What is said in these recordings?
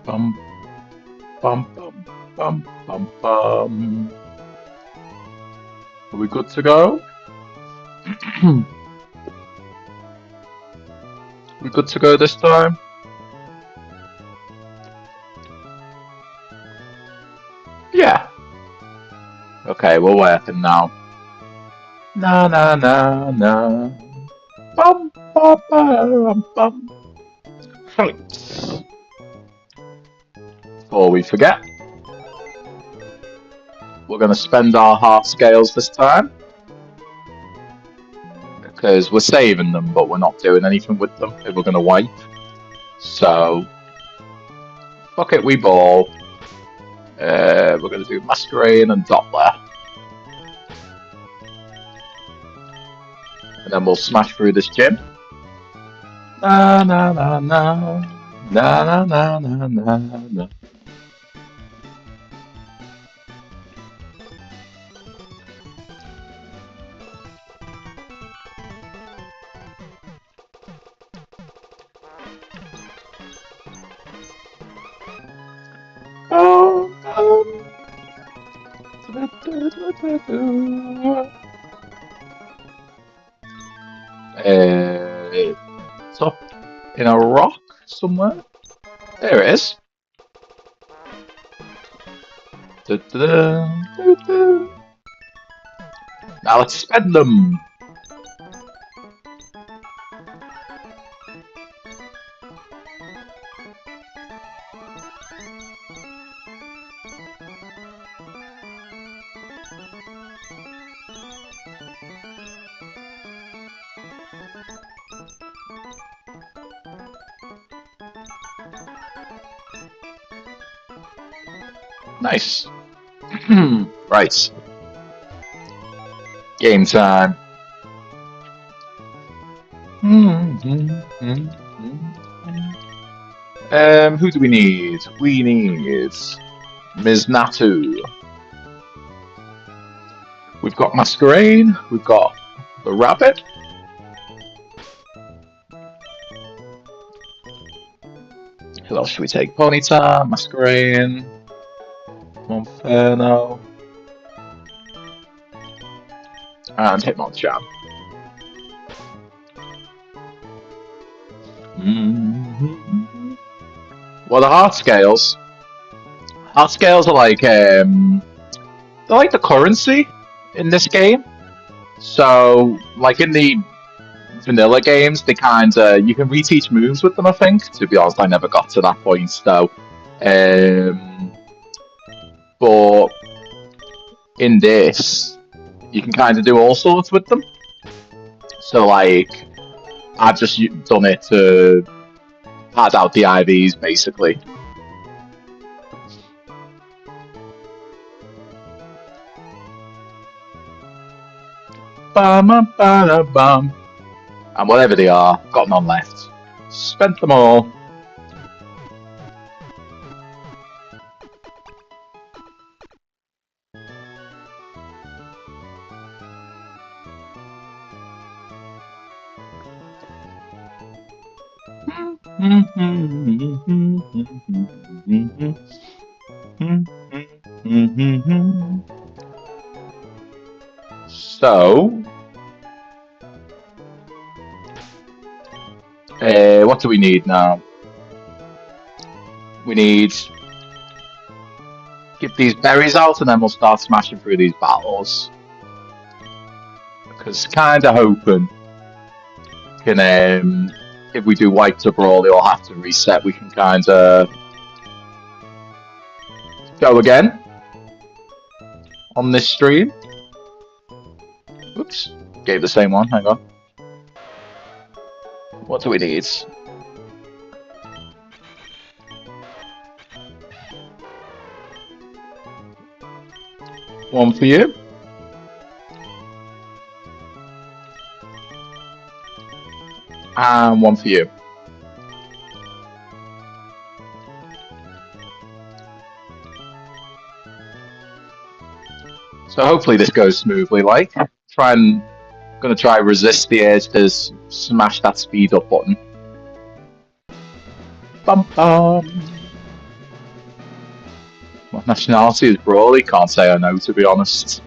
Bum, bum, bum, bum, bum, bum. Are we good to go? We good to go this time? Yeah. Okay, we're working now. Na na na na. Bum, bum, bum, bum. Right. Before we forget, we're going to spend our half scales this time. Because we're saving them, but we're not doing anything with them if we're going to wipe. So, fuck it, we ball. We're going to do Masquerade and Doppler. And then we'll smash through this gym. Na na na na. Na na na na na na. It's up in a rock somewhere. There it is. Now let's spend them. Nice. Right. Game time. Who do we need? We need Ms. Natu. We've got Masquerade. We've got the Rabbit. Who else should we take? Ponyta, Masquerade, Monferno, and Hitmonchan. Well, the heart scales. Heart scales are like they're like the currency in this game. So, like in the vanilla games, they you can reteach moves with them. I think. To be honest, I never got to that point though. But in this, you can kind of do all sorts with them. So, like, I've just done it to pad out the IVs, basically. Bum, bum, bum. And whatever they are, got none left. Spent them all. So, what do we need now? We need get these berries out, and then we'll start smashing through these battles. Because kind of hoping can if we do wipe to Brawly or have to reset, we can kind of go again on this stream. Oops, gave the same one. Hang on. What do we need? One for you. And one for you. So hopefully this goes smoothly. Like, gonna try resist the urge to smash that speed up button. Bum bum. What nationality is Brawly? Can't say I know, to be honest.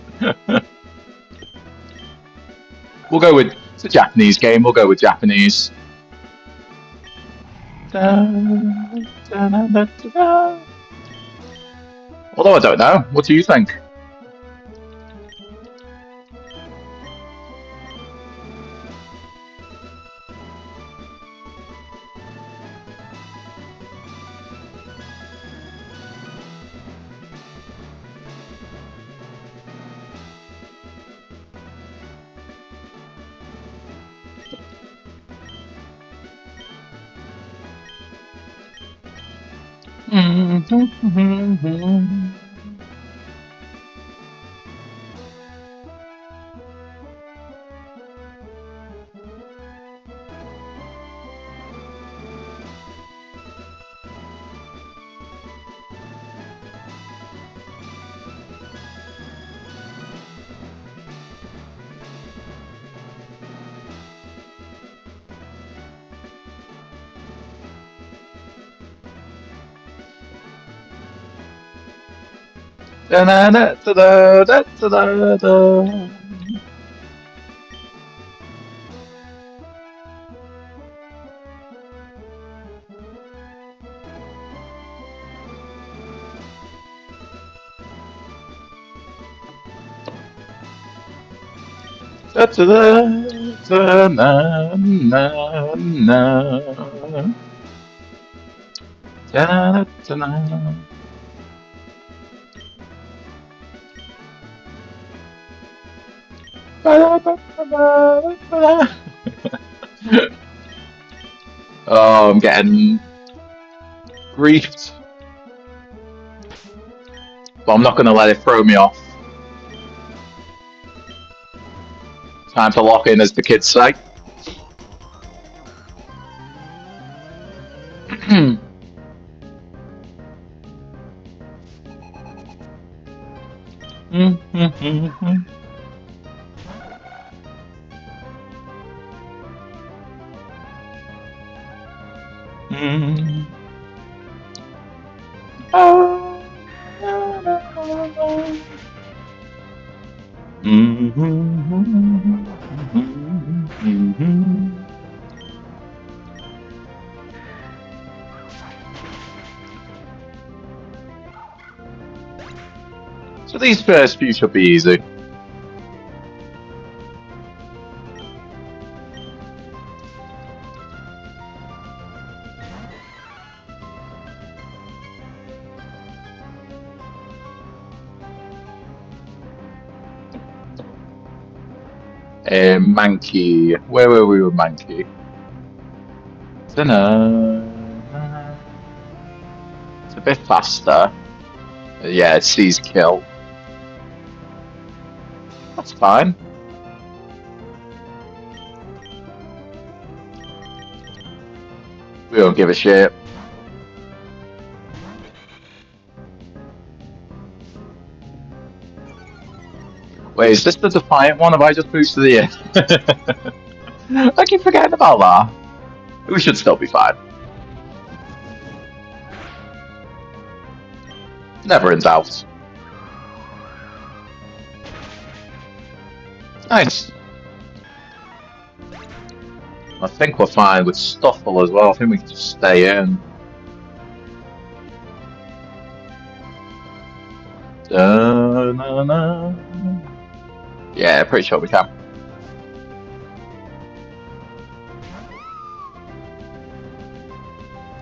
We'll go with... It's a Japanese game, we'll go with Japanese. Although I don't know. What do you think? Oh, I'm getting griefed. But I'm not going to let it throw me off. Time to lock in, as the kids say. So these first few should be easy. Mankey. Where were we with Mankey? Dunno. It's a bit faster. Yeah, it sees kill. That's fine. We don't give a shit. Wait, is this the Defiant one? Have I just boosted the air? I keep forgetting about that. We should still be fine. Never in doubt. Nice. I think we're fine with Stuffle as well. I think we can just stay in. Da-na-na. Yeah, pretty sure we can.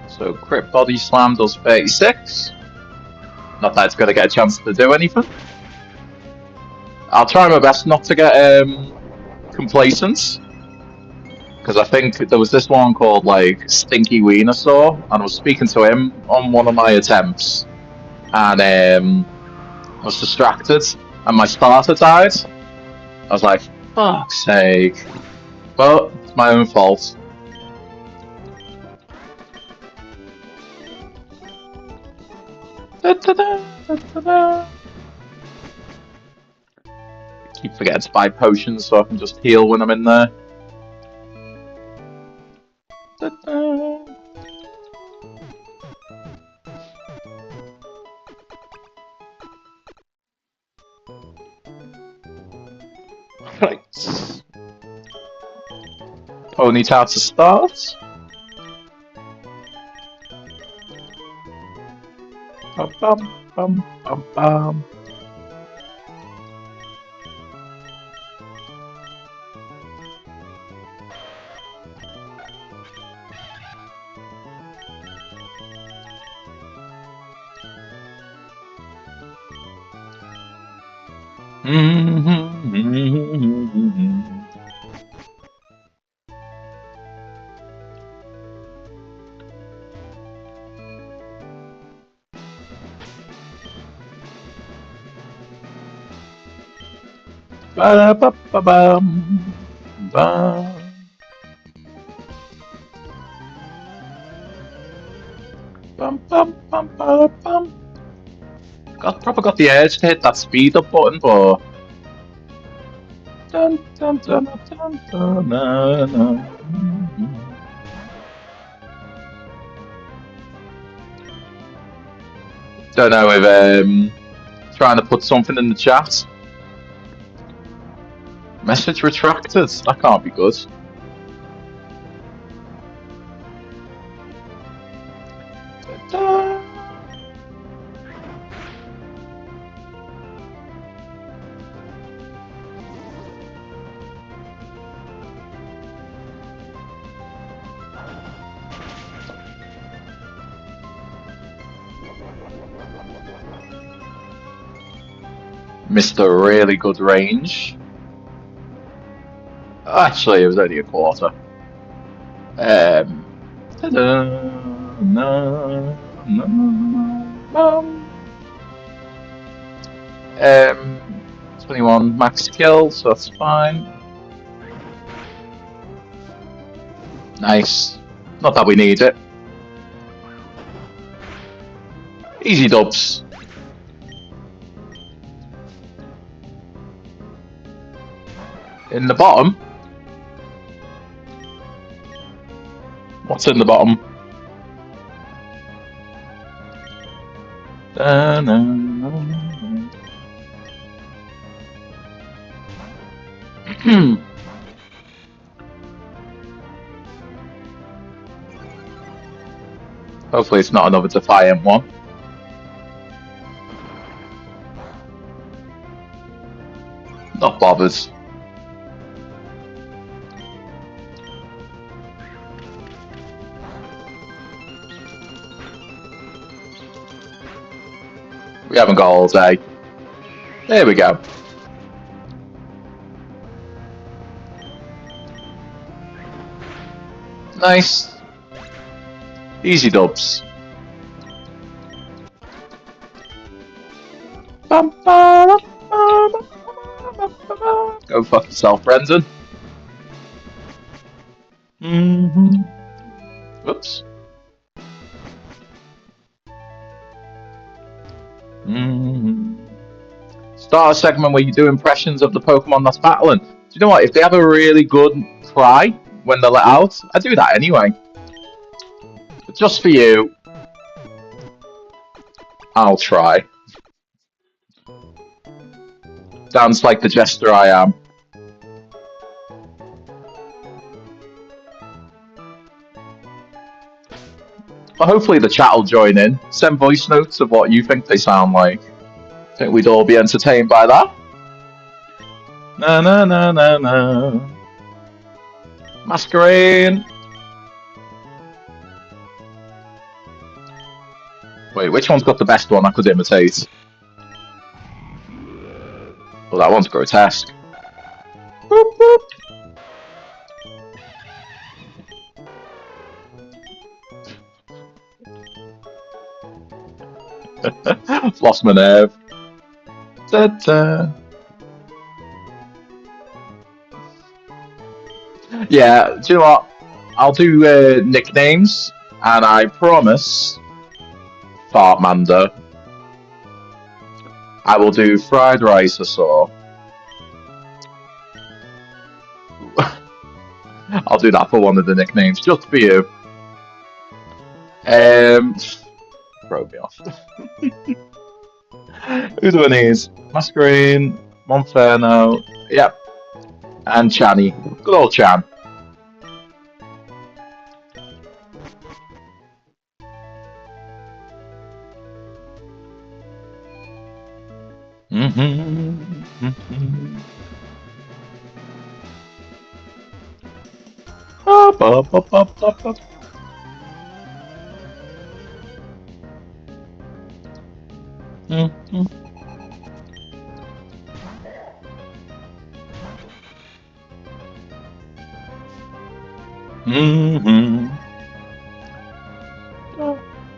So Crit Body Slam does 36. Not that it's going to get a chance to do anything. I'll try my best not to get complacent. Because I think there was this one called like Stinky Wienersaw, and I was speaking to him on one of my attempts. And I was distracted, and my starter died. I was like, fuck's sake. But it's my own fault. I keep forgetting to buy potions so I can just heal when I'm in there. Ponyta to start. Bum, bum, bum, bum, bum. Ba-da-ba-ba-bum, bum. Bum, bum, bum, ba-da-bum. Probably got the urge to hit that speed up button, but dun, dun, dun, dun, dun, dun, dun. Don't know if trying to put something in the chat. Message retracted. That can't be good. Da-da. Missed a really good range. Actually, it was only a quarter. Ta-da, na, na, bum. 21 max kill, so that's fine. Nice. Not that we need it. Easy dubs. In the bottom? What's in the bottom? Hopefully it's not another Defiant one. Not bothered. We haven't got all day. There we go. Nice. Easy dubs. Go fuck yourself, Brendan. Whoops. Start a segment where you do impressions of the Pokemon that's battling. Do you know what? If they have a really good cry when they're let out, I do that anyway. But just for you, I'll try. Sounds like the jester I am. But hopefully the chat will join in. Send voice notes of what you think they sound like. I think we'd all be entertained by that. Na na na na na. Masquerade. Wait, which one's got the best one I could imitate? Well, that one's grotesque. Boop, boop. Lost my nerve. Da-da. Yeah, do you know what? I'll do nicknames, and I promise, Fartmander, I will do fried rice or so. I'll do that for one of the nicknames, just for you. Throw me off. Who do I need? Masquerade, Monferno, yep, and Channy. Good old Chan. Up, up, up, up, up, up.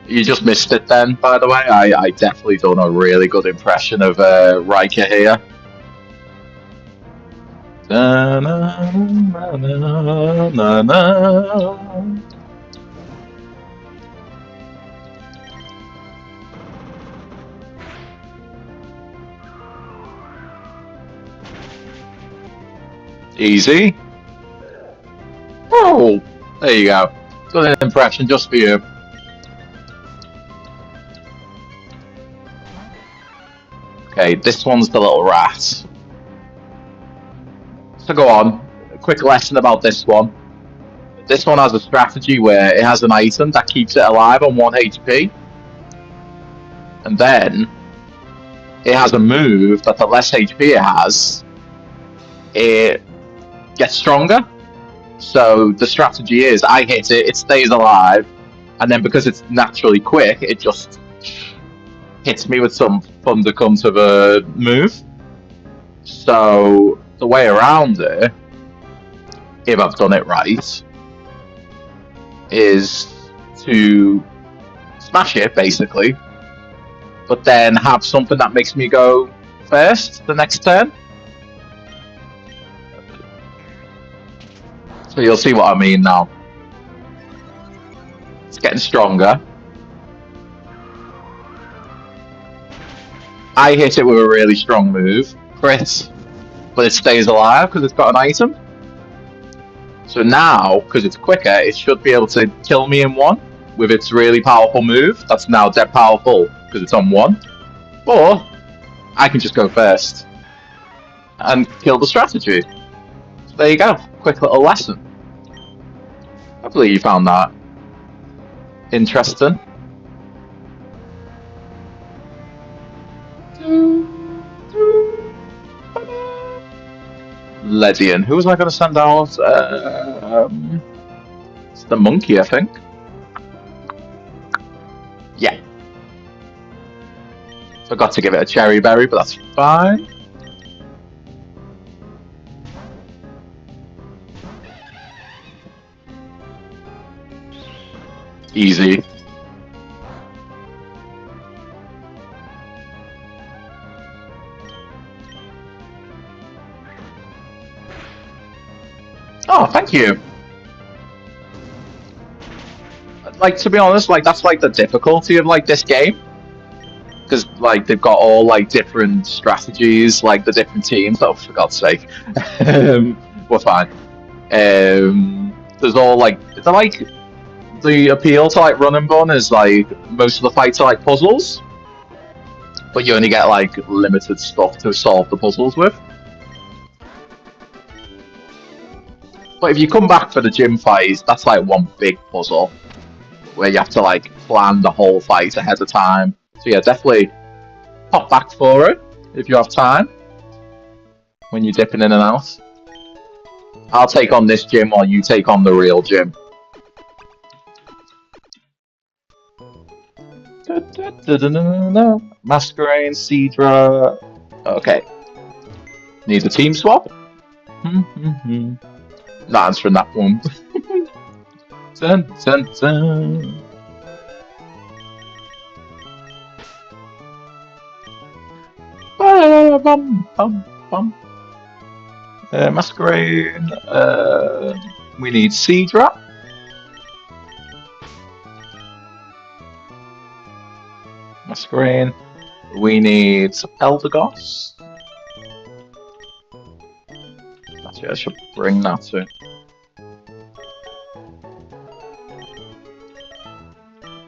You just missed it then, by the way. I definitely done a really good impression of Riker here. Na, na, na, na, na, na. Easy. Oh, there you go. Done an impression just for you. Okay, this one's the little rat. So go on. A quick lesson about this one. This one has a strategy where it has an item that keeps it alive on 1 HP. And then it has a move that the less HP it has, it gets stronger. So the strategy is I hit it, it stays alive, and then because it's naturally quick, it just hits me with some thunder comes of a move. So the way around it, if I've done it right, is to smash it basically, but then have something that makes me go first the next turn. So you'll see what I mean now. It's getting stronger. I hit it with a really strong move, crit, but it stays alive because it's got an item. So now, because it's quicker, it should be able to kill me in 1 with its really powerful move. That's now dead powerful because it's on 1. Or I can just go first and kill the strategy. So there you go. Quick little lesson. Hopefully you found that interesting. Ledian. Who was I going to send out? It's the monkey, I think. Yeah. Forgot to give it a cherry berry, but that's fine. Easy. Oh, thank you. Like, to be honest, like that's like the difficulty of like this game, because like they've got all like different strategies, like the different teams. Oh, for God's sake, we're fine. There's all like they're like the appeal to like Run and Bun is like most of the fights are like puzzles, but you only get like limited stuff to solve the puzzles with. But if you come back for the gym fight, that's like one big puzzle where you have to like plan the whole fight ahead of time. So yeah, definitely pop back for it if you have time when you're dipping in and out. I'll take on this gym while you take on the real gym. Masquerade, Cedra. Okay. Need a team swap? Not answering that one. Dun, dun, dun. Bum, bum, bum. Masquerade. We need Cedra. Masquerade. We need Eldegoss. Actually, I should bring that too.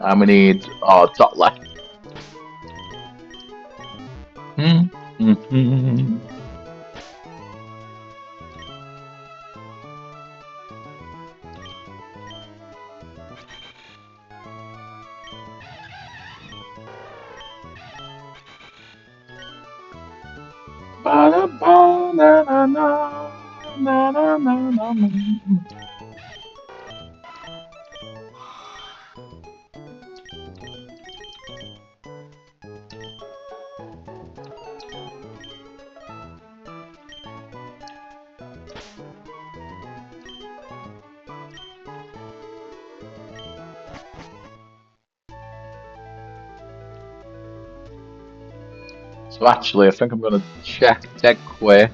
And we need Dotlet. So actually, I think I'm gonna check dead quick.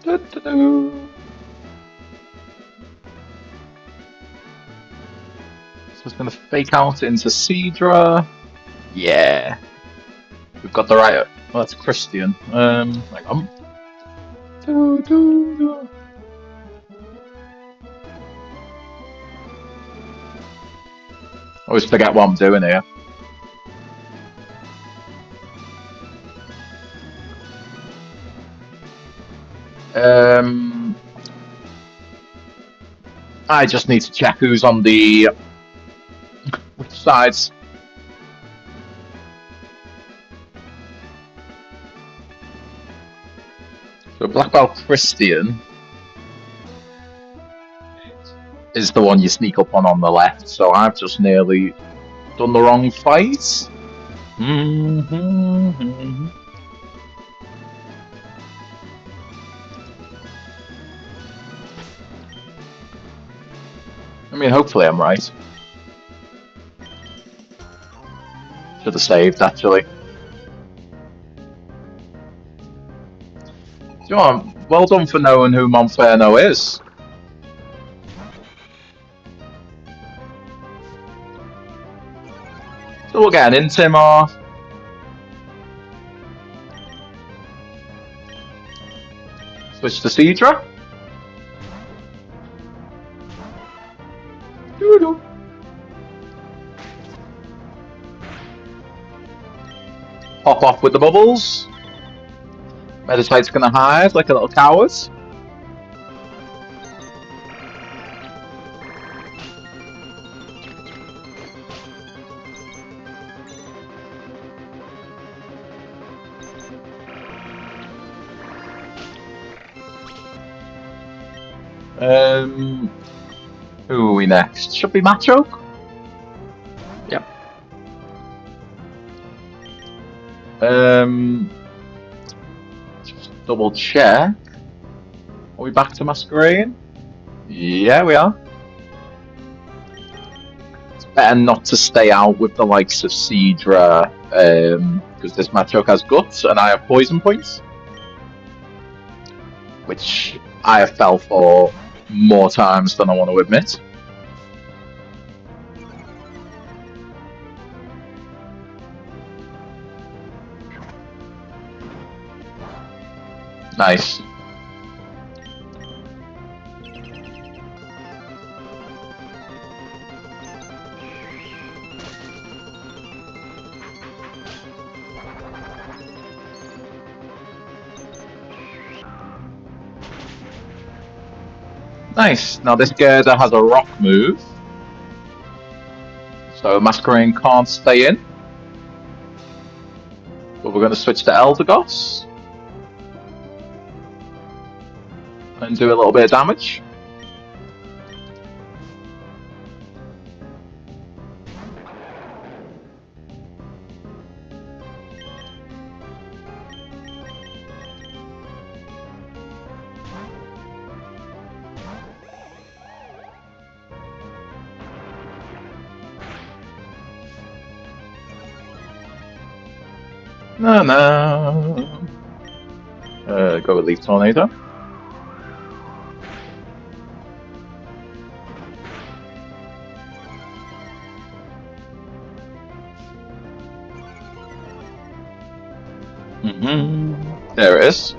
Doo-doo-doo. So it's gonna fake out into Cedra. Yeah, we've got the right. Well, that's Christian. Hang on. Doo-doo-doo. I always forget what I'm doing here. I just need to check who's on the which sides. So Black Belt Christian is the one you sneak up on the left. So I've just nearly done the wrong fight. I mean, hopefully I'm right. Should have saved, actually. Do you know what? Well done for knowing who Monferno is. So we'll get an Intimar. Switch to Cedra. Doo-doo. Pop off with the bubbles. Meditite's gonna hide like a little coward. Who are we next? Should be Machoke? Yep. Just double check. Are we back to Masquerade? Yeah, we are. It's better not to stay out with the likes of Cedra, because this Machoke has guts and I have poison points, which I have fell for more times than I want to admit. Nice. Nice. Now this Gerda has a rock move, so Masquerade can't stay in. But we're going to switch to Eldegoss and do a little bit of damage. No. Go with Leaf Tornado. There it is.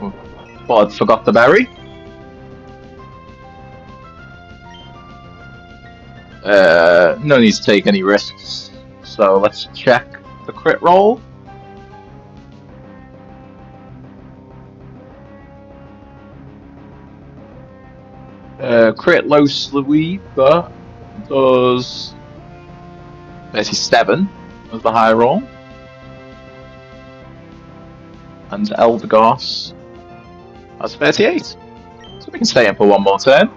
But I forgot the berry. No need to take any risks. So let's check the crit roll. Crit low sweeper does 37 as the high roll. And Eldegoss has 38. So we can stay in for one more turn.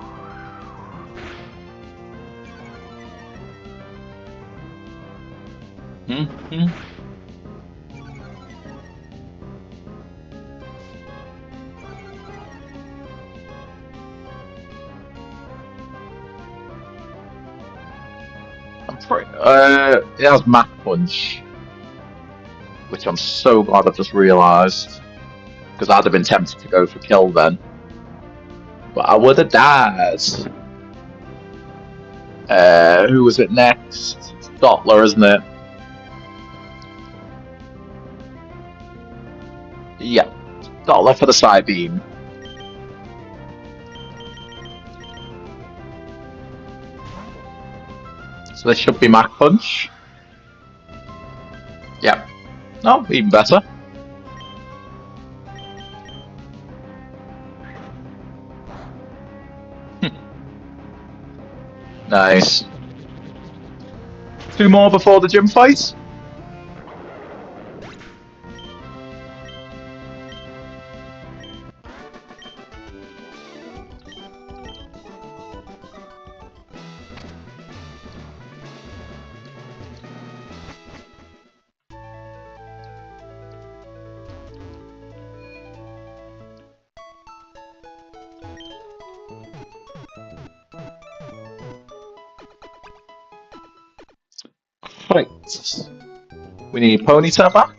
I'm pretty. It has Mach Punch, which I'm so glad I've just realised. Because I'd have been tempted to go for kill then. But I would have died. Who was it next? It's Dottler, isn't it? Yeah. Dottler for the side beam. So this should be Mach Punch. Yep. Oh, even better. Nice. 2 more before the gym fight. Right. We need Ponyta back.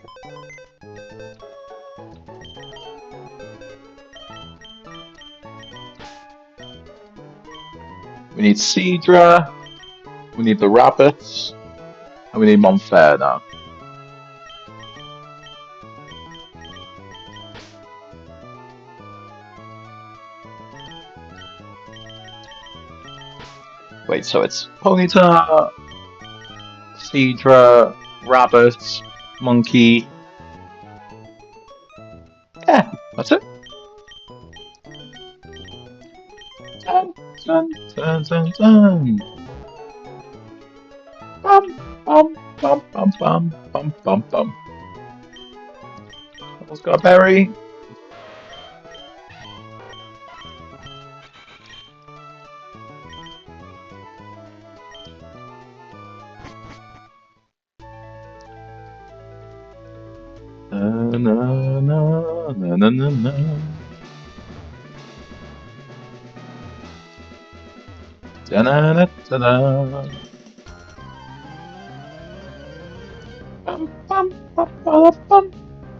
We need Seadra. We need the rabbits. And we need Monferno. Wait, so it's Ponyta, Seadra, rabbit, monkey. Yeah, that's it. Dun, dun, dun, dun, dun. Bum, bum, bum, bum, bum, bum, bum, bum. Someone's got a berry. Na na na na na na na. Da na na da da. Bum bum bum bum bum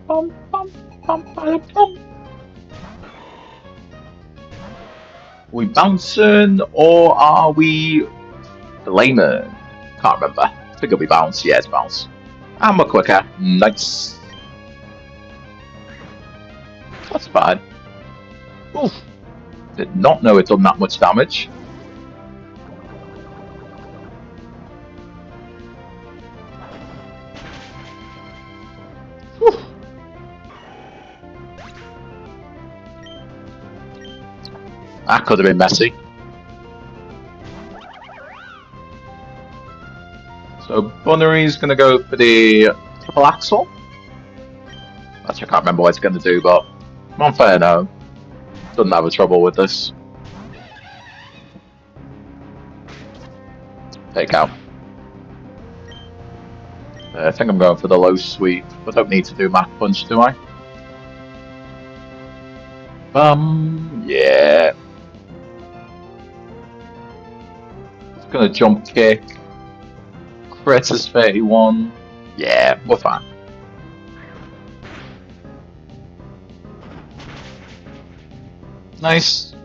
bum bum bum bum bum. We bouncing or are we flaming? Can't remember. I think it'll be bounce. Yeah, it's bounce. And we're quicker. Nice. That's fine. Oof. Did not know it done that much damage. Whew. That could have been messy. So Bunnery's going to go for the triple axle. Actually, I can't remember what it's going to do, but Monferno doesn't have a trouble with this. Take out. I think I'm going for the low sweep. I don't need to do Mach Punch, do I? Yeah. It's gonna jump kick. Crit is 31. Yeah, we're fine. Nice.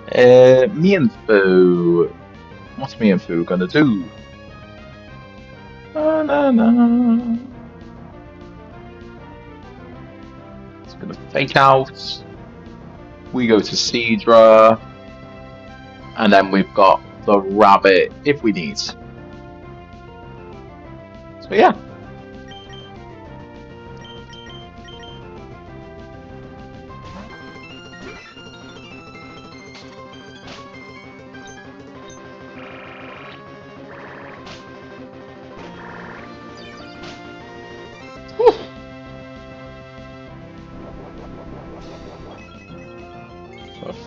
Mienfoo. What's Mienfoo gonna do? Na. It's gonna fake out. We go to Seadra. And then we've got the rabbit if we need. So yeah.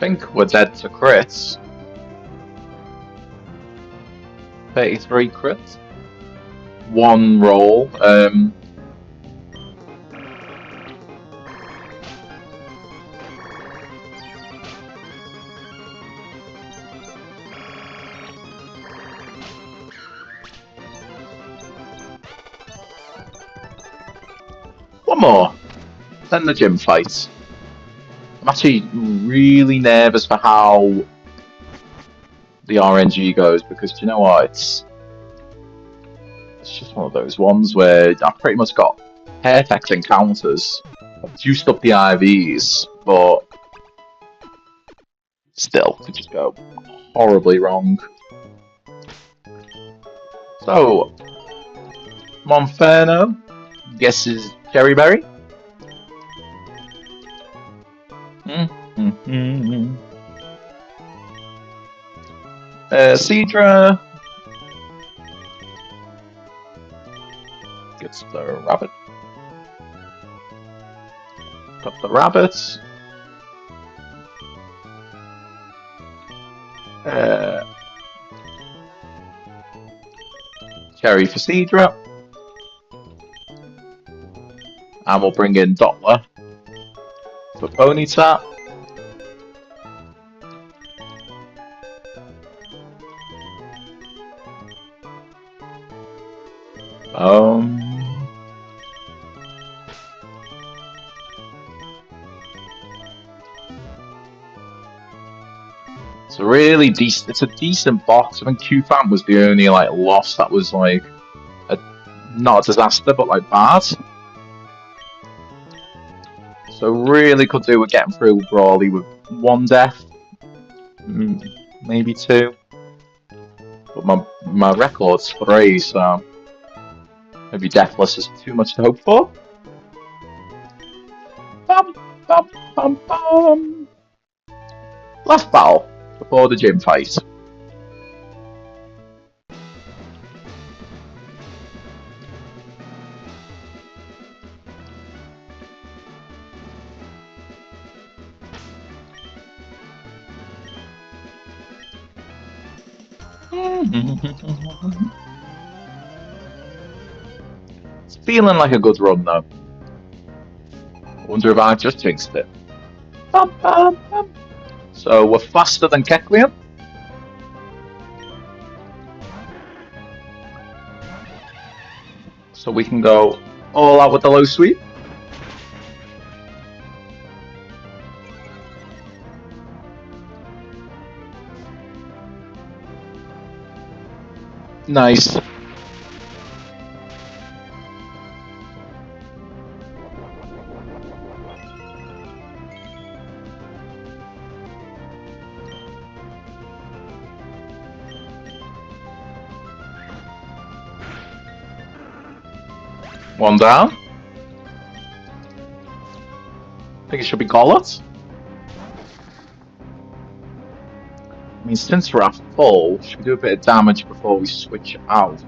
think we're dead to crits. 33 crits. One roll. One more. Then the gym fight. I'm actually really nervous for how the RNG goes because you know what? It's just one of those ones where I've pretty much got perfect encounters. I've juiced up the IVs, but still could just go horribly wrong. So, Monferno guesses Cherry Berry. Cedra gets the rabbit. Got the rabbits. Cherry for Cedra. And we'll bring in Doppler for Ponyta. It's a really decent. It's a decent box. I think Q-Fan was the only like loss that was like not a disaster, but like bad. So really could do with getting through Brawly with one death, maybe two. But my record's 3, so maybe deathless is too much to hope for. Bum, bum, bum, bum. Last battle before the gym fight. It's feeling like a good run though. I wonder if I just jinxed it. Bum, bum, bum. So we're faster than Kecleon. So we can go all out with the low sweep. Nice. One down. I think it should be Gollet. I mean, since we're at full, should we do a bit of damage before we switch out?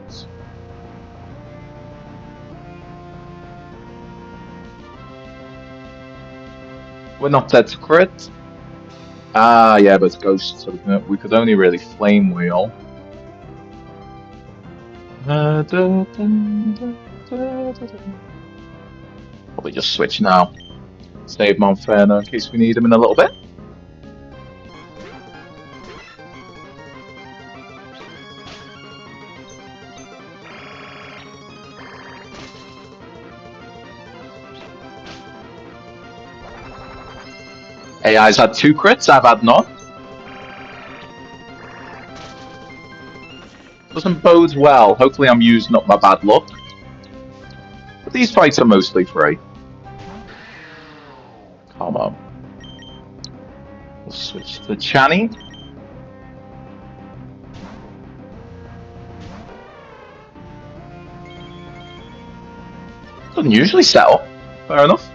We're not dead to crit. Ah, yeah, but it's Ghost, so we could only really Flame Wheel. Probably just switch now. Save Monferno in case we need him in a little bit. AI's had 2 crits, I've had none. Doesn't bode well. Hopefully I'm using up my bad luck. But these fights are mostly free. Come on. We'll switch to Channy. Doesn't usually settle. Fair enough.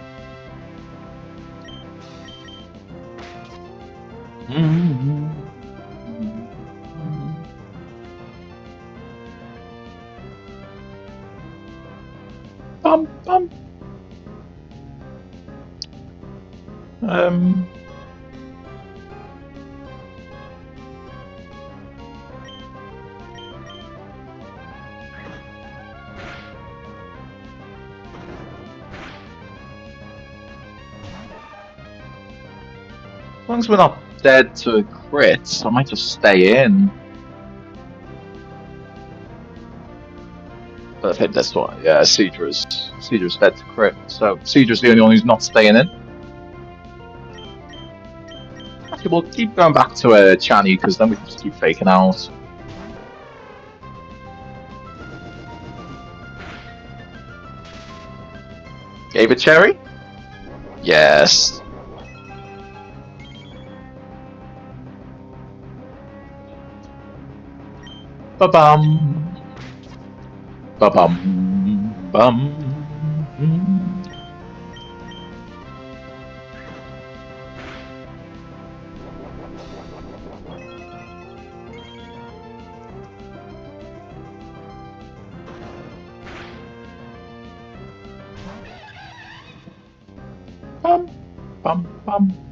Bum, bum. long as we're not dead to crits, I might just stay in. But I've hit this one. Yeah, Cedra's dead to crit, so Cedra's the only one who's not staying in. Actually, we'll keep going back to Chani, because then we can just keep faking out. Gave it cherry? Yes. Ba-bum. Ba-bum. Bum. Bum. Bum. Bum.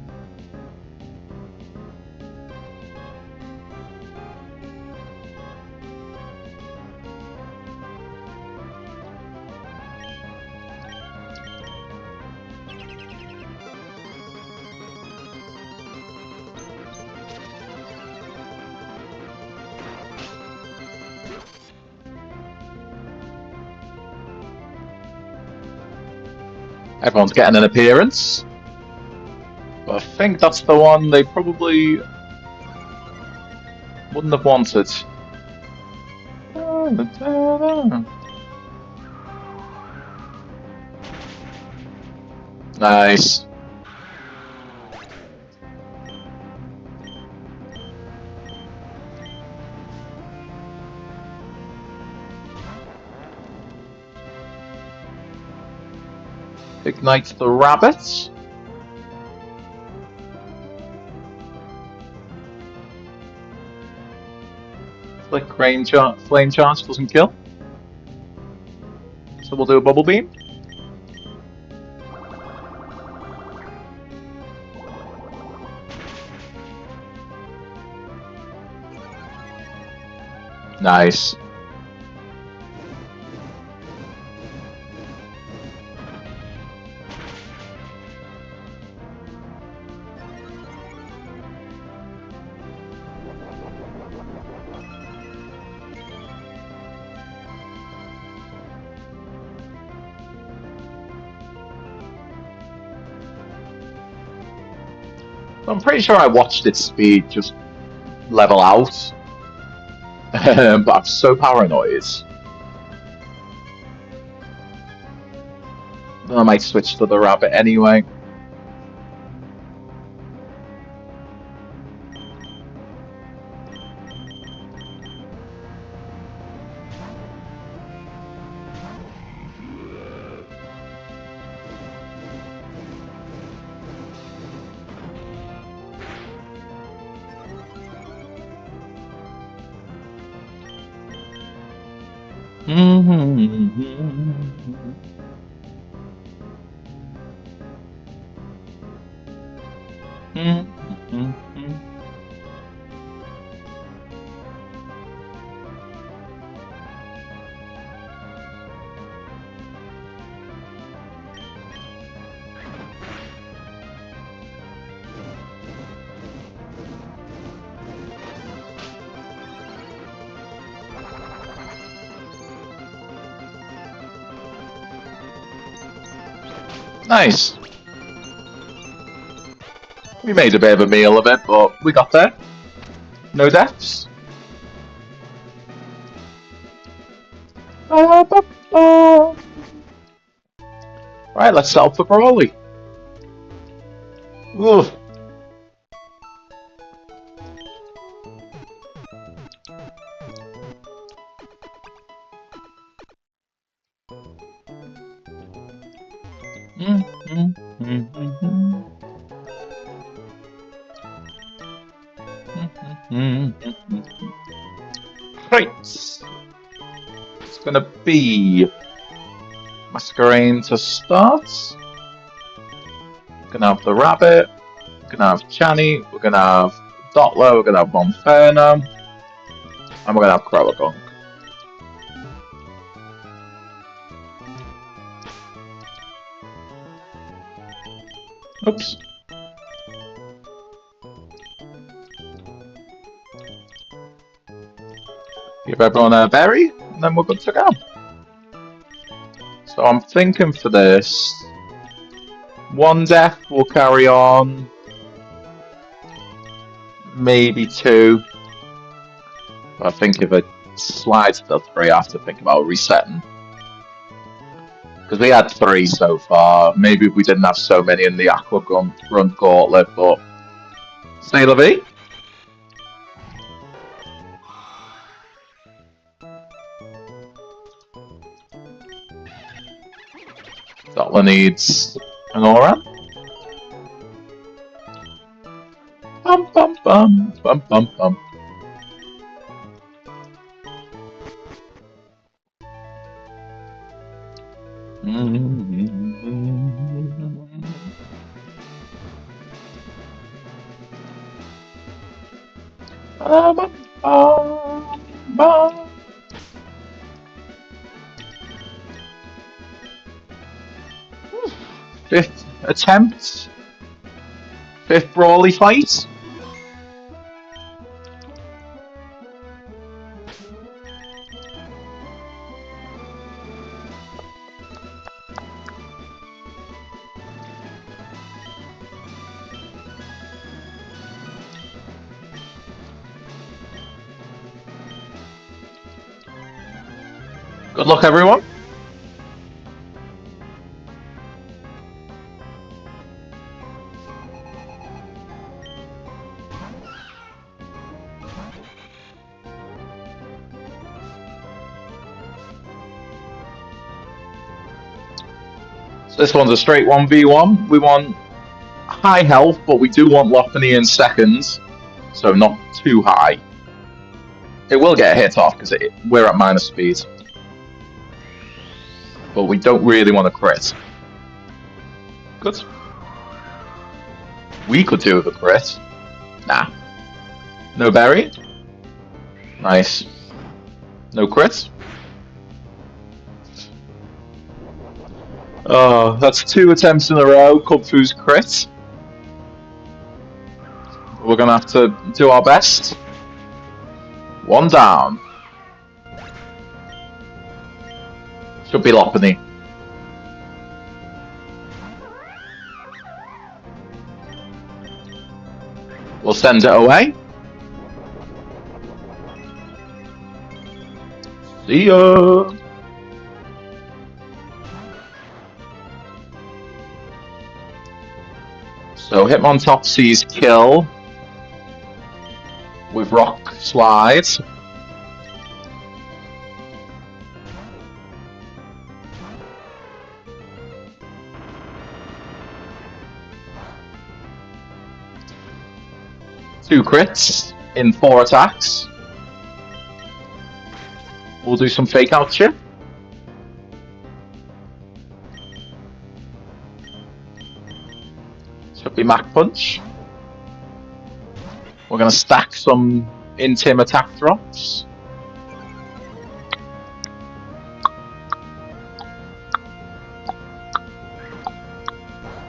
Everyone's getting an appearance. But I think that's the one they probably wouldn't have wanted. Nice. Ignite the rabbits. Flick flame charge doesn't kill. So we'll do a bubble beam. Nice. I'm pretty sure I watched its speed just level out. But I'm so paranoid. I might switch to the rabbit anyway. Nice. We made a bit of a meal of it, but we got there. No deaths. Right, let's set up for Brawly. Oof. Right. It's gonna be Masquerade to start. We're gonna have the rabbit. We're gonna have Chani. We're gonna have Dottler. We're gonna have Monferno. And we're gonna have Croagunk. Oops. Give everyone a berry, and then we're good to go. So I'm thinking for this, one death will carry on, maybe two. But I think if it slides to 3, I have to think about resetting. Because we had 3 so far. Maybe we didn't have so many in the Aqua Grunt Gauntlet, but c'est la vie. That one needs an aura. Bum bum bum bum bum bum. Fifth attempt. 5th Brawly fight. Good luck, everyone. So this one's a straight 1v1. We want high health, but we do want Lopunny in seconds, so not too high. It will get a hit off because we're at minus speed. But we don't really want to crit. Good. We could do with a crit. Nah. No berry. Nice. No crit. Oh, that's 2 attempts in a row. Kubfu's crit. We're gonna have to do our best. 1 down. Should be Lopunny. We'll send it away. See ya! So Hitmontopsy's kill with Rock Slide. Two crits in 4 attacks. We'll do some fake out shit. Should be Mach Punch. We're going to stack some Intim attack drops.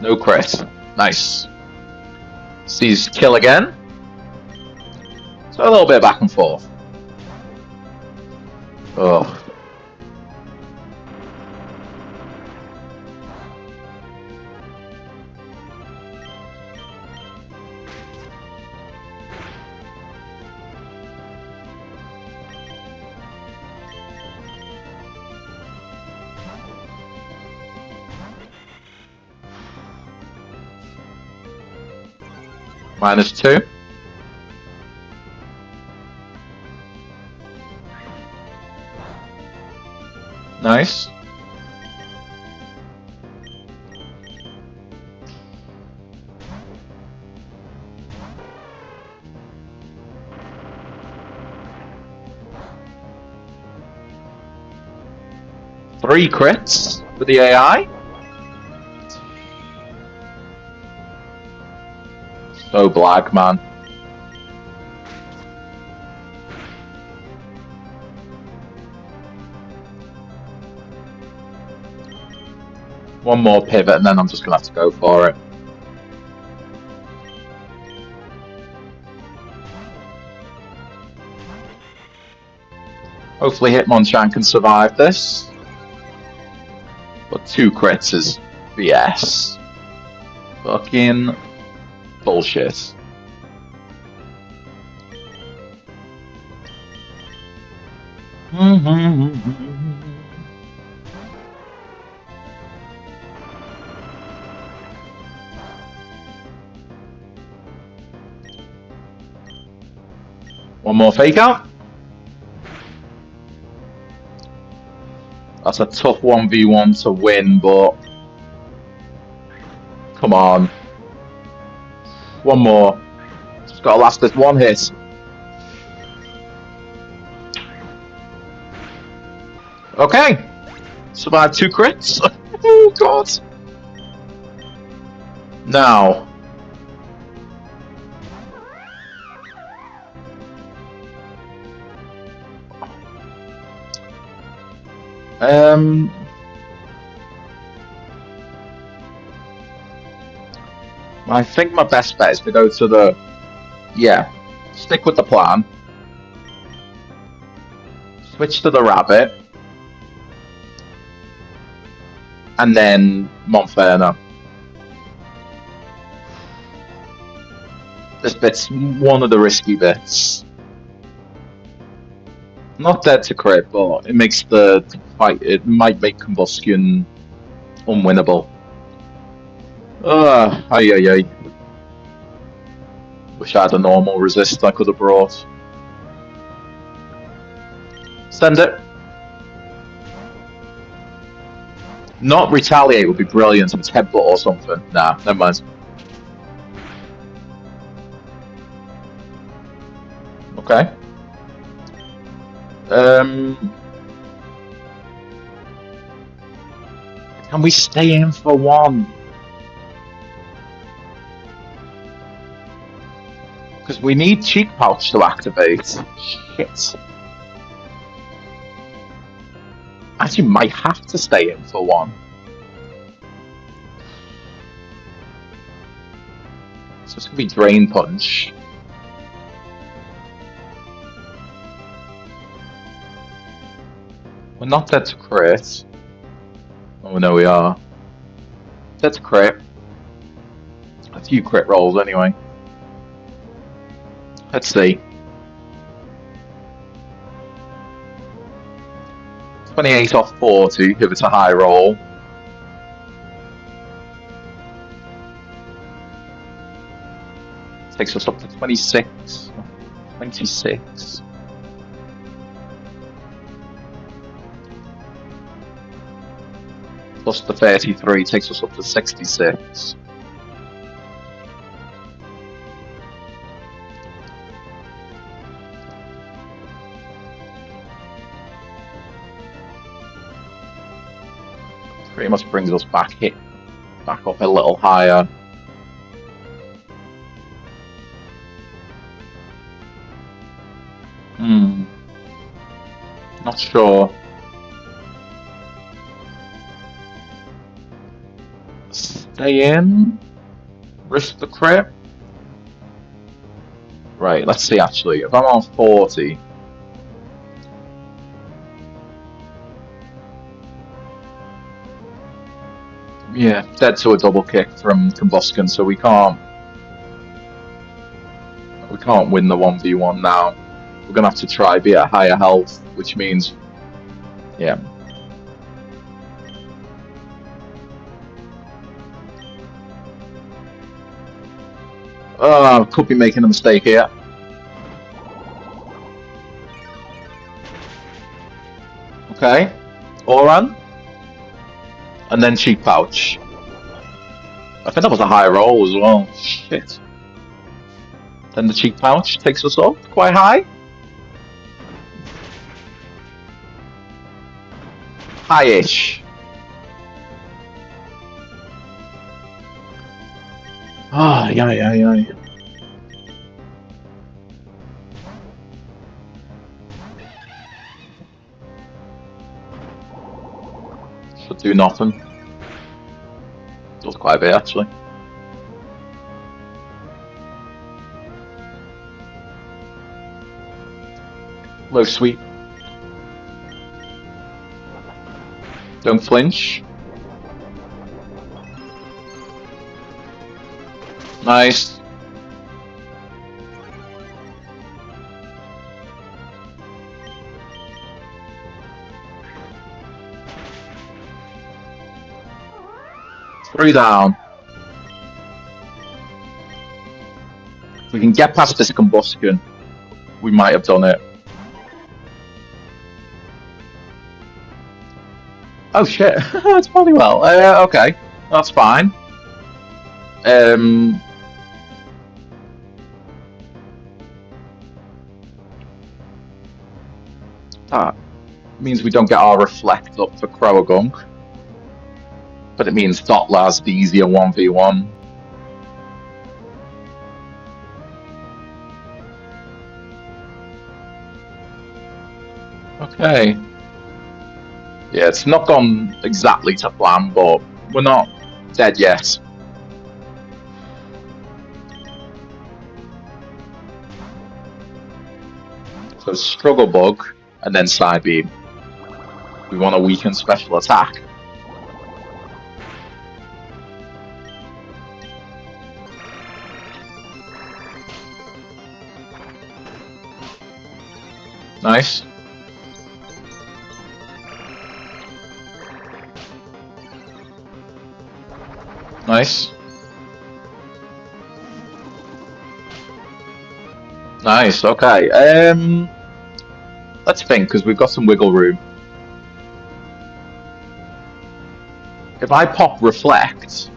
No crit. Nice. Sees kill again. So a little bit back and forth. Oh. -2. Nice. Three crits for the AI. So black, man. One more pivot and then I'm just going to have to go for it. Hopefully Hitmonchan can survive this. But 2 crits is BS. Fucking bullshit. One more fake out. That's a tough 1v1 to win, but come on. One more. Just gotta last this one hit. Okay. Survived 2 crits. Oh god. Now. I think my best bet is to go to the... Yeah. Stick with the plan. Switch to the rabbit. And then Monferno. This bit's one of the risky bits. Not dead to crit, but it makes the fight... It might make Combustion unwinnable. Ay. Wish I had a normal resist I could have brought. Send it. Not retaliate would be brilliant, and headbutt or something. Nah, never mind. Okay. Can we stay in for one? Because we need Cheek Pouch to activate. Shit. Actually, might have to stay in for one. So it's going to be Drain Punch. We're not dead to crit. Oh no, we are. Dead to crit. A few crit rolls anyway. Let's see. 28 off 40 if it's a high roll. Takes us up to 26. 26. Plus the 33 takes us up to 66. Pretty much brings us back up a little higher. Not sure. Stay in? Risk the crit? Right, let's see actually. If I'm on 40... Yeah, dead to a double kick from Combustion, so we can't win the 1v1 now. We're gonna have to try be at higher health, which means, yeah. Could be making a mistake here. Okay, Oran. And then Cheek Pouch. I think that was a high roll as well. Shit. Then the Cheek Pouch takes us up quite high. High-ish. Ah, yeah. Should do nothing. Does quite a bit actually. Low sweep. Don't flinch. Nice. Three down. If we can get past this combustion, we might have done it. Oh shit, it's probably well. Okay, that's fine. That means we don't get our reflect up for Croagunk. But it means Dottler has the easier 1v1. Okay. Yeah, it's not gone exactly to plan, but we're not dead yet. So Struggle Bug, and then Side Beam. We want to weaken special attack. Nice. Nice. Nice, okay. Let's think, because we've got some wiggle room. If I pop Reflect,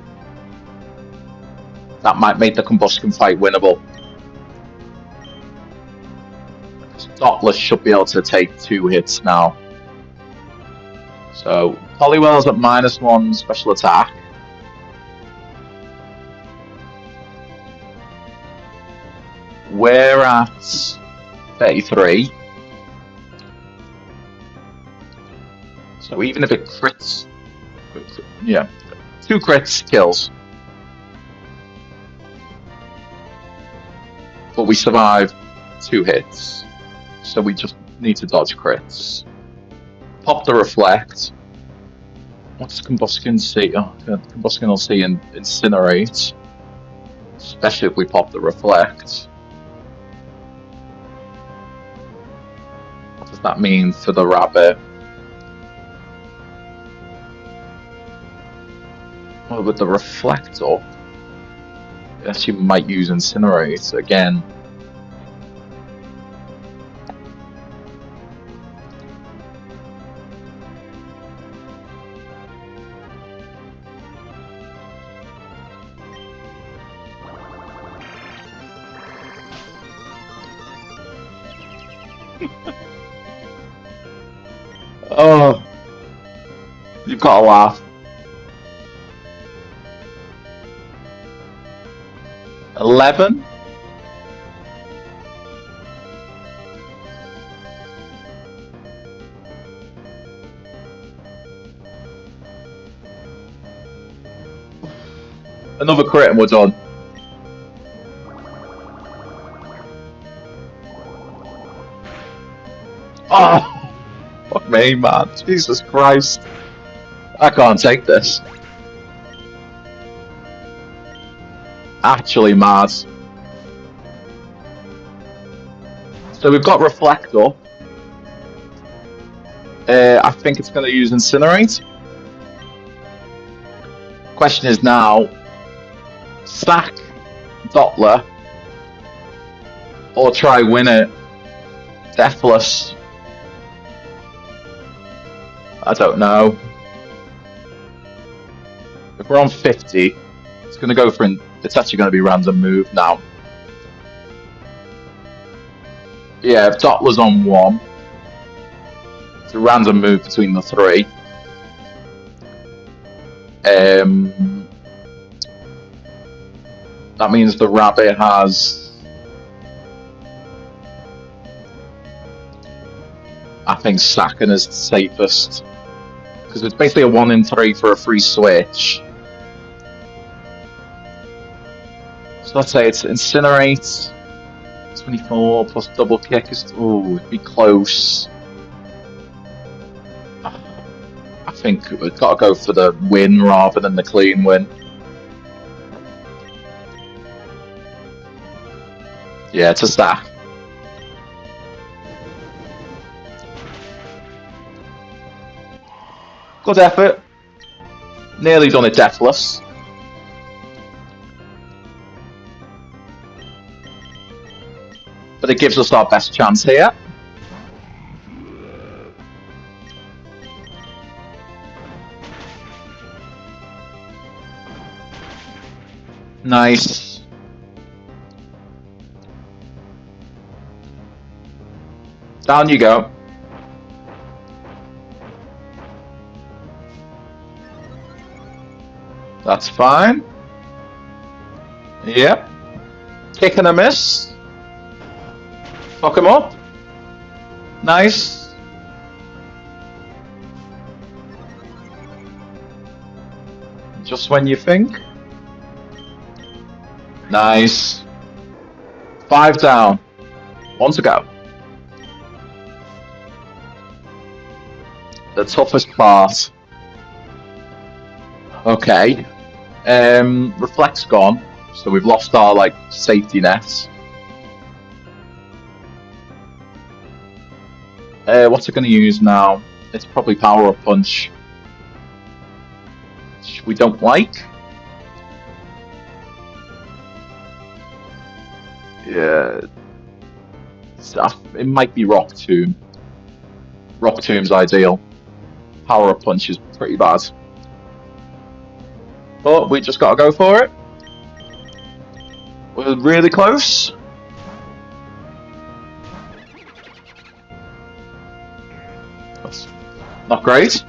that might make the Combustion fight winnable. Dottler should be able to take 2 hits now. So, Poliwell's at -1 special attack. We're at 33. So even if it crits, yeah, 2 crits kills. But we survive 2 hits. So we just need to dodge crits. Pop the Reflect. What does Combustion see? Oh, Combustion will see and Incinerate. Especially if we pop the Reflect. What does that mean for the rabbit? Well, with the Reflect up, I guess you might use Incinerate again. Oh, you've got to laugh. 11? Another crit and we're done. Oh, fuck me, man. Jesus Christ. I can't take this. Actually mad. So we've got Reflect up. I think it's going to use Incinerate. Question is now, sack Dottler or try win it deathless. I don't know. If we're on 50, it's going to go for it's actually going to be random move now. Yeah, if Dottler's on 1, it's a random move between the 3. That means the rabbit has, I think sacking is the safest, because it's basically a 1 in 3 for a free switch. So let's say it's Incinerate, 24 plus double kick is, oh, it'd be close. I think we've got to go for the win rather than the clean win. Yeah, it's a stack. Good effort. Nearly done it deathless. But it gives us our best chance here. Nice. Down you go. That's fine. Yep. Kick and a miss. Fuck him up. Nice. Just when you think. Nice. 5 down. 1 to go. The toughest part. Okay. Reflect's gone, so we've lost our like safety nets. What's it going to use now? It's probably Power Up Punch, which we don't like. Yeah, it might be Rock Tomb. Rock Tomb's ideal. Power Up Punch is pretty bad. But we just gotta go for it. We're really close. That's not great.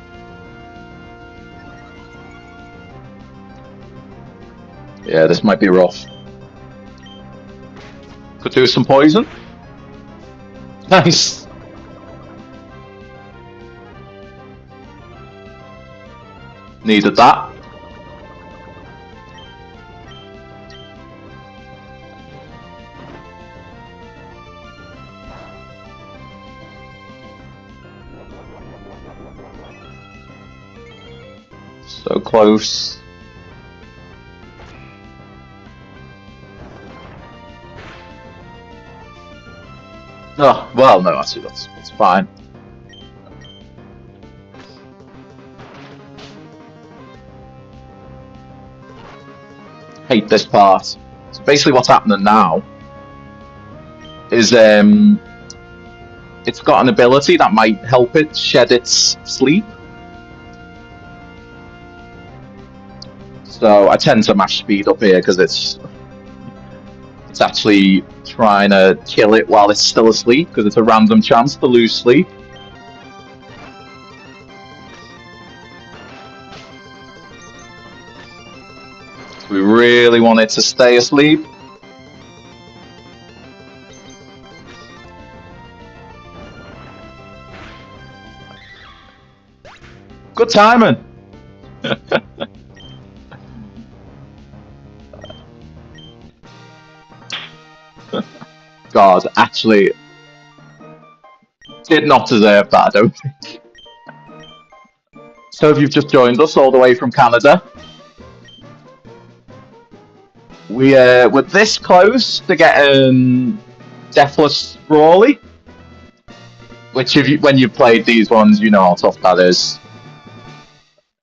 Yeah, this might be rough. Could do some poison. Nice. Needed that. So close. Oh, well, no, actually, that's fine. Hate this part. So basically what's happening now is it's got an ability that might help it shed its sleep. So I tend to mash speed up here because it's actually trying to kill it while it's still asleep because it's a random chance to lose sleep. We really want it to stay asleep. Good timing. God, actually, did not deserve that, I don't think. So if you've just joined us all the way from Canada, we're this close to getting Deathless Brawly, which when you've played these ones, you know how tough that is.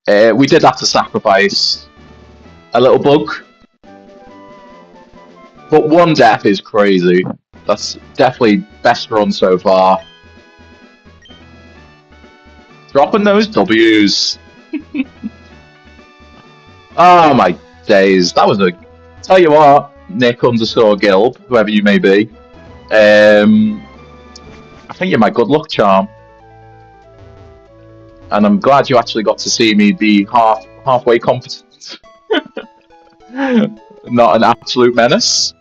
We did have to sacrifice a little bug, but 1 death is crazy. That's definitely best run so far. Dropping those W's. Oh my days, that was a... Tell you what, Nick_Gilb, whoever you may be. I think you're my good luck charm. And I'm glad you actually got to see me be halfway competent. Not an absolute menace.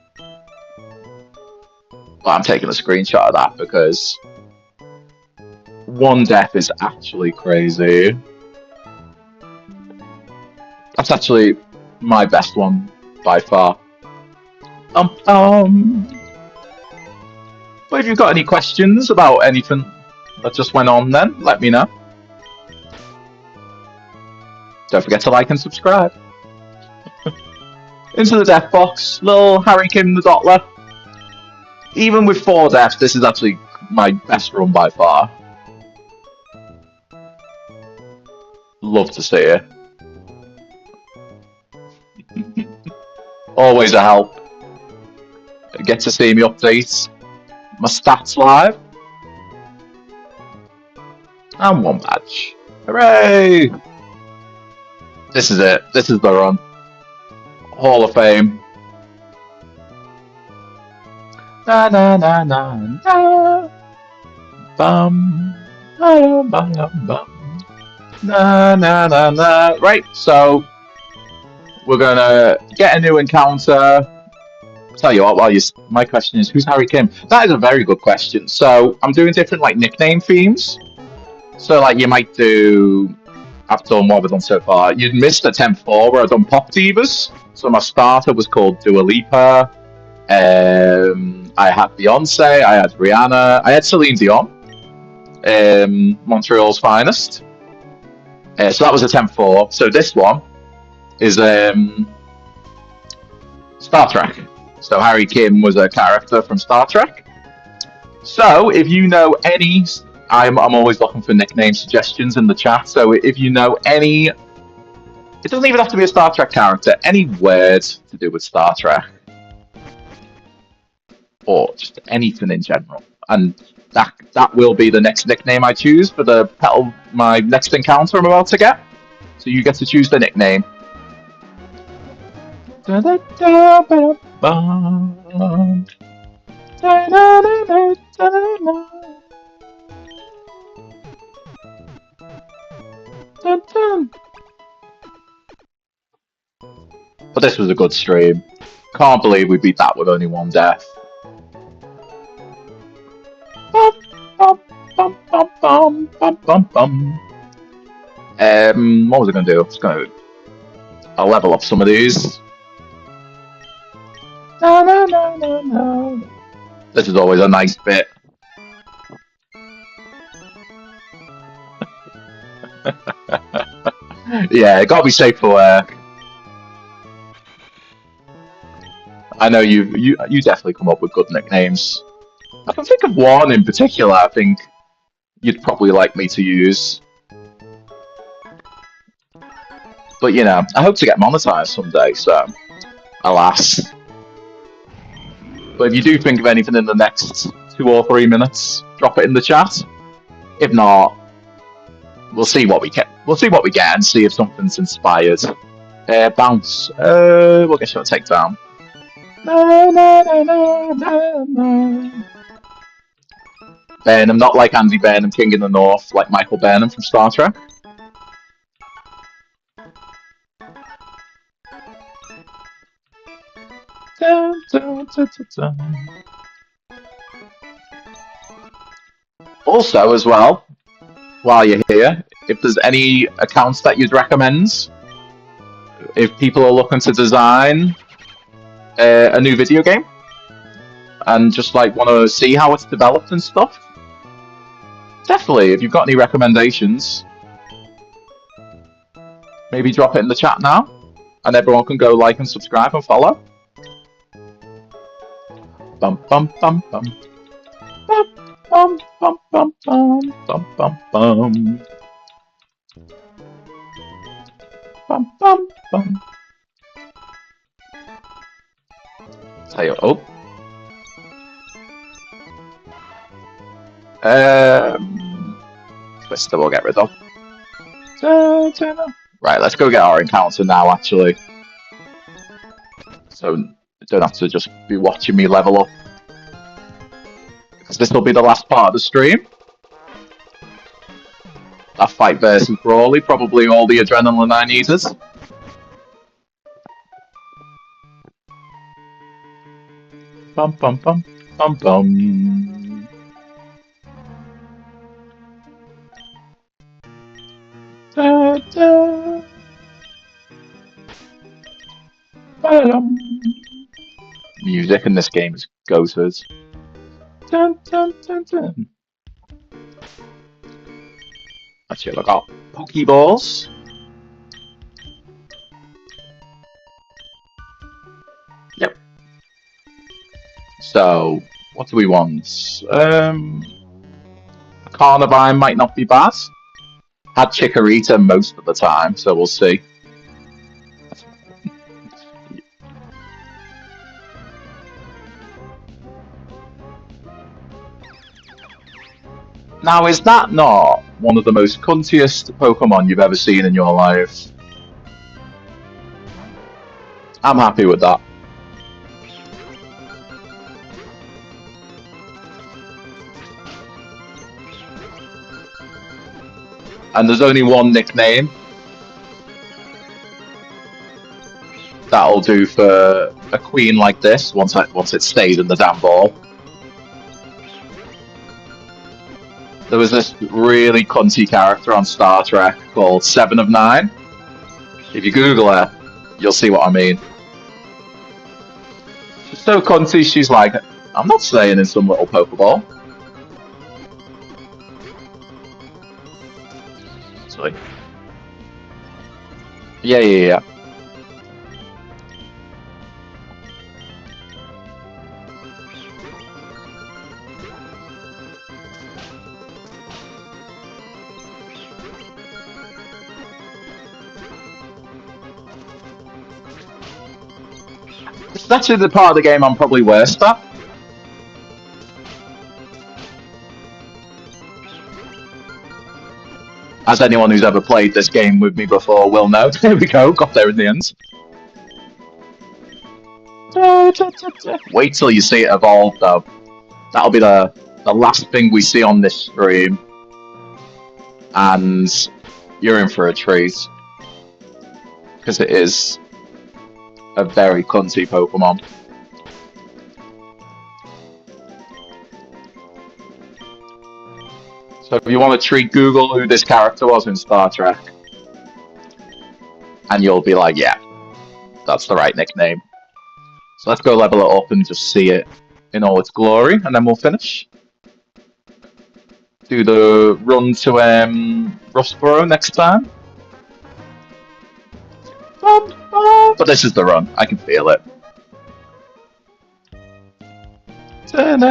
But I'm taking a screenshot of that because 1 death is actually crazy. That's actually my best one by far. But if you've got any questions about anything that just went on then, let me know. Don't forget to like and subscribe. Into the death box, little Harry Kim the Dottler. Even with 4 deaths, this is actually my best run by far. Love to see it. Always a help. Get to see me update my stats live. And 1 badge. Hooray! This is it. This is the run. Hall of Fame. Na na na na na. Bum. Bum bum bum. Na na na na. Right, so we're gonna get a new encounter. Tell you what, my question is, who's Harry Kim? That is a very good question. So I'm doing different like nickname themes. So like you might do. I've done what have I done so far. You'd missed attempt 4 where I've done Pop Divas. So my starter was called Dua Lipa. I had Beyonce, I had Rihanna, I had Celine Dion, Montreal's finest. So that was attempt 4. So this one is Star Trek. So Harry Kim was a character from Star Trek. So if you know any, I'm always looking for nickname suggestions in the chat. So if you know any, it doesn't even have to be a Star Trek character, any word to do with Star Trek. Or just anything in general. And that will be the next nickname I choose for my next encounter I'm about to get. So you get to choose the nickname. But this was a good stream. Can't believe we beat that with only 1 death. What was I going to do? I'll level up some of these. This is always a nice bit. Yeah, it gotta be safe for work. I know you definitely come up with good nicknames. I can think of one in particular I think you'd probably like me to use. But you know, I hope to get monetized someday, so alas. But if you do think of anything in the next 2 or 3 minutes, drop it in the chat. If not, we'll see what we get. We'll see what we get and see if something's inspired. Bounce. We'll get you a takedown. Burnham, not like Andy Burnham, King in the North, like Michael Burnham from Star Trek. Also, as well, while you're here, if there's any accounts that you'd recommend, if people are looking to design a new video game and just like want to see how it's developed and stuff, definitely, if you've got any recommendations, maybe drop it in the chat now and everyone can go like and subscribe and follow. Bum bum bum bum. Bum bum bum bum bum bum bum bum. Bum bum bum. Tell you, Twister we'll get rid of. Right, let's go get our encounter now, actually. So you don't have to just be watching me level up. Because this will be the last part of the stream. That fight versus Brawly, probably all the adrenaline I needed. Bum bum bum bum bum. Da, da. Ba-dum. Music in this game is goated. Dun, dun, dun, dun. Actually, I got Pokeballs. So, what do we want? Carnivine might not be bad. Had Chikorita most of the time, so we'll see. Now, is that not one of the most cuntiest Pokemon you've ever seen in your life? I'm happy with that. And there's only one nickname that'll do for a queen like this once it stays in the damn ball. There was this really cunty character on Star Trek called 7 of 9. If you Google her, you'll see what I mean. She's so cunty, she's like, I'm not staying in some little Pokeball. Sorry. Yeah. It's actually the part of the game I'm probably worst at. As anyone who's ever played this game with me before will know. There we go, got there in the end. Wait till you see it evolve, though. That'll be the last thing we see on this stream. And you're in for a treat. Because it is a very cunty Pokemon. So if you want to treat Google who this character was in Star Trek, and you'll be like, yeah, that's the right nickname. So let's go level it up and just see it in all its glory, and then we'll finish. Do the run to Rustboro next time. But this is the run. I can feel it. And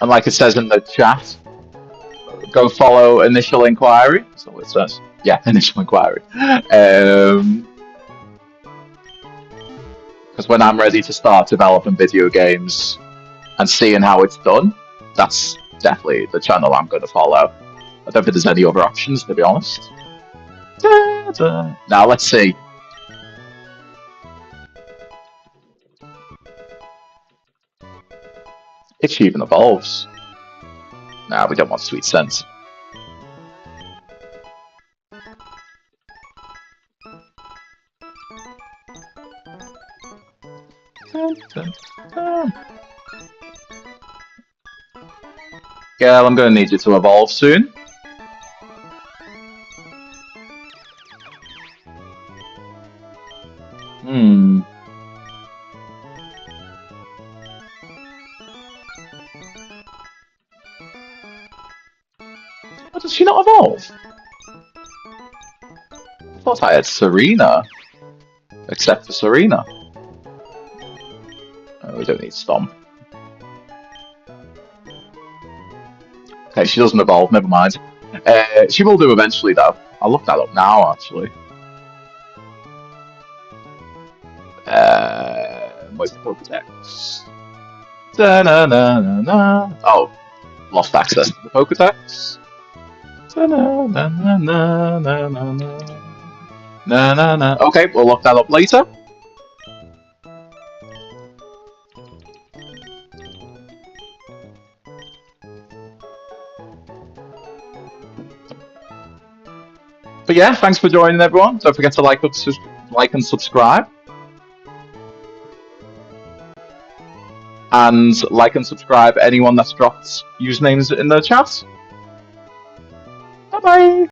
like it says in the chat, go follow Initial Inquiry. That's not what it says. Yeah, Initial Inquiry. Because when I'm ready to start developing video games and seeing how it's done, that's definitely the channel I'm going to follow. I don't think there's any other options, to be honest. Now, let's see. If she even evolves. Nah, we don't want Sweet Sense. Girl, I'm going to need you to evolve soon. Why does she not evolve? I thought I had Serena. Except for Serena. Oh, we don't need Stomp. Okay, she doesn't evolve, never mind. She will do eventually, though. I'll look that up now, actually. Where's the Pokedex? Da-na-na-na-na. Oh, lost access to the Pokedex. Da-na-na-na-na-na-na-na. Okay, we'll look that up later. But yeah, thanks for joining, everyone. Don't forget to like and subscribe. And like and subscribe anyone that's dropped usernames in the chat. Bye-bye!